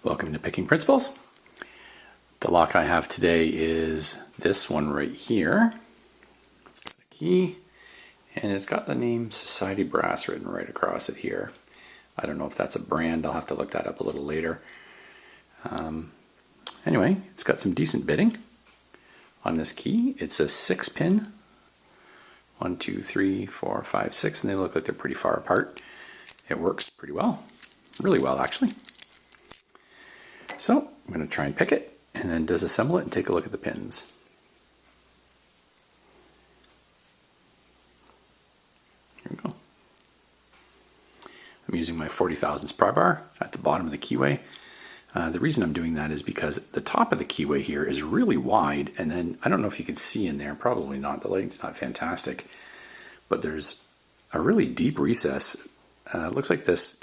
Welcome to Picking Principles. The lock I have today is this one right here. It's got a key and it's got the name Society Brass written right across it here. I don't know if that's a brand, I'll have to look that up a little later. Anyway, it's got some decent bitting on this key. It's a 6-pin. 1, 2, 3, 4, 5, 6, and they look like they're pretty far apart. It works pretty well, really well actually. So I'm going to try and pick it and then disassemble it and take a look at the pins. Here we go. I'm using my 40 thousandths pry bar at the bottom of the keyway. The reason I'm doing that is because the top of the keyway here is really wide, and then I don't know if you can see in there, probably not, the lighting's not fantastic, but there's a really deep recess. It looks like this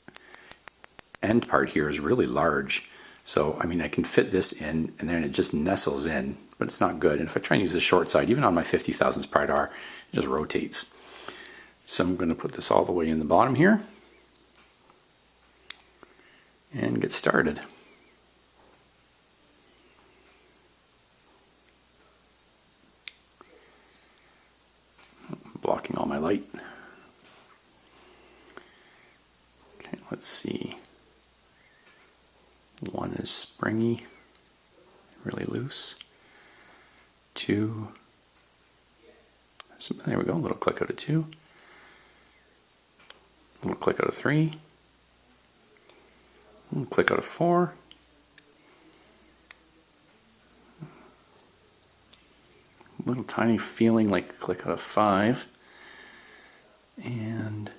end part here is really large. So, I mean, I can fit this in and then it just nestles in, but it's not good. And if I try and use the short side, even on my 50 thousandths pry bar, it just rotates. So I'm going to put this all the way in the bottom here and get started. Blocking all my light. Okay, let's see. One is springy, really loose. 2, there we go, a little click out of 2. A little click out of 3. A little click out of 4. A little tiny feeling like a click out of 5. And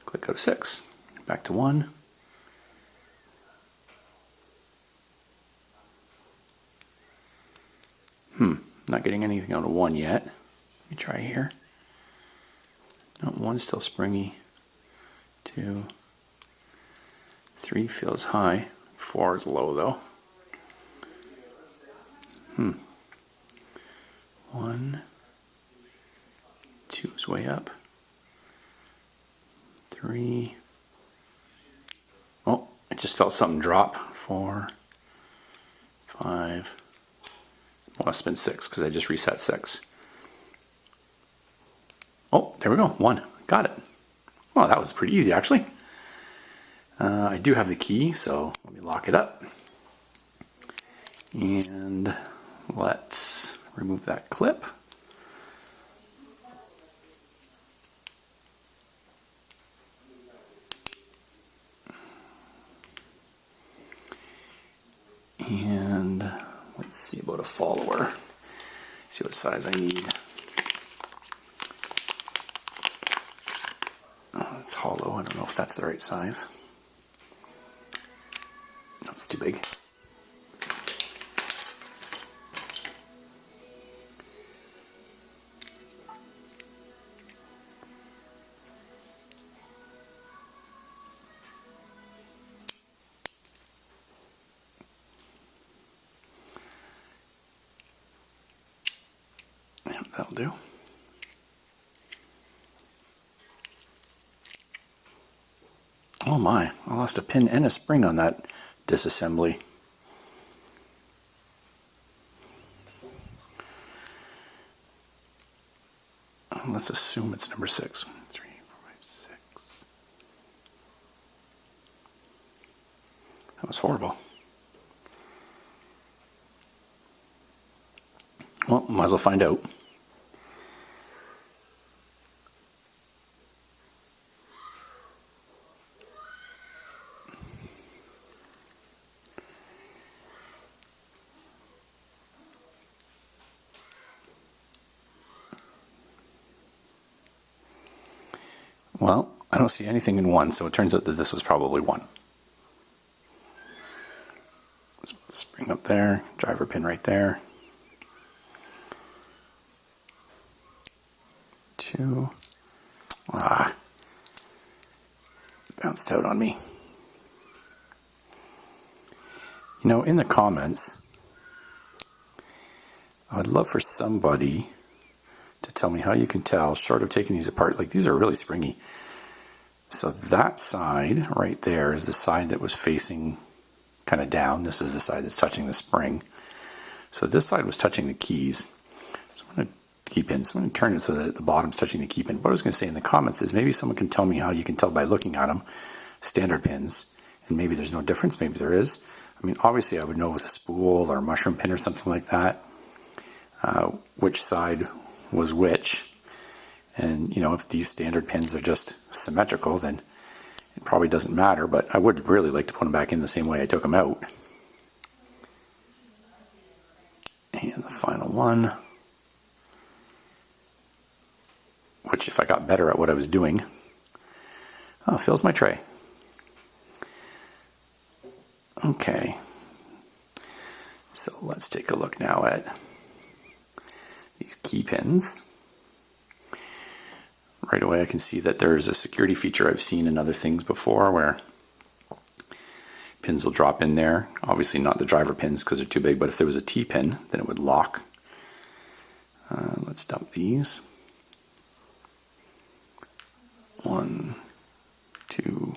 click out of 6. Back to 1. Not getting anything out of 1 yet. Let me try here. No, 1's still springy. 2, 3 feels high. 4 is low though. 1, 2 is way up. 3. Oh, I just felt something drop. 4, 5. Must have been 6 because I just reset 6. Oh, there we go. 1. Got it. Well, that was pretty easy actually. I do have the key, so let me lock it up. And let's remove that clip. And let's see about a follower. See what size I need. Oh, it's hollow. I don't know if that's the right size. No, it's too big. That'll do. Oh my, I lost a pin and a spring on that disassembly. Let's assume it's number 6. 1, 3, 4, 5, 6. That was horrible. Well, might as well find out. Well, I don't see anything in 1, so it turns out that this was probably 1. Let's put the spring up there, driver pin right there. 2. Bounced out on me. You know, in the comments, I would love for somebody to tell me how you can tell, short of taking these apart, like these are really springy. So that side right there is the side that was facing kind of down. This is the side that's touching the spring. So this side was touching the keys. So I'm going to key pins. So I'm going to turn it so that the bottom's touching the key pin. What I was going to say in the comments is maybe someone can tell me how you can tell by looking at them, standard pins, and maybe there's no difference, maybe there is. I mean, obviously I would know with a spool or a mushroom pin or something like that, which side was which. And, you know, if these standard pins are just symmetrical, then it probably doesn't matter, but I would really like to put them back in the same way I took them out. And the final one, which if I got better at what I was doing, fills my tray. Okay, so let's take a look now at these key pins. Right away I can see that there's a security feature I've seen in other things before where pins will drop in there. Obviously not the driver pins because they're too big, but if there was a T-pin, then it would lock. Let's dump these. 1, 2,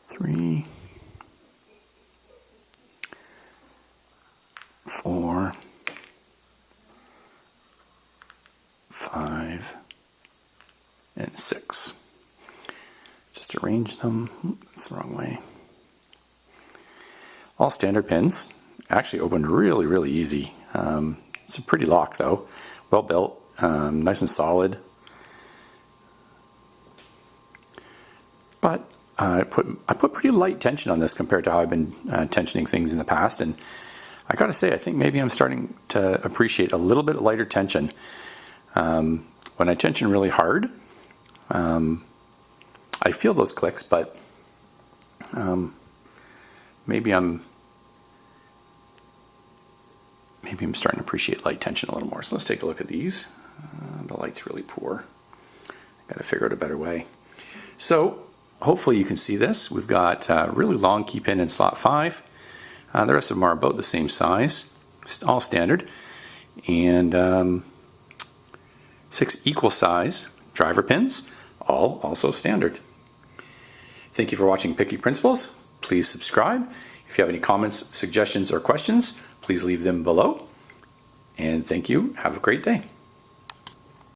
3, 4, 5, and 6. Just arrange them. That's the wrong way. All standard pins. Actually opened really, really easy. It's a pretty lock though. Well built, nice and solid. But I put pretty light tension on this compared to how I've been tensioning things in the past, and I gotta say I think maybe I'm starting to appreciate a little bit lighter tension. When I tension really hard, I feel those clicks, but maybe I'm starting to appreciate light tension a little more. So let's take a look at these. The light's really poor. Got to figure out a better way. So hopefully you can see this. We've got a really long key pin in slot 5. The rest of them are about the same size, all standard, and 6 equal size driver pins, all also standard. Thank you for watching Picky Principles. Please subscribe. If you have any comments, suggestions, or questions, please leave them below. And thank you. Have a great day.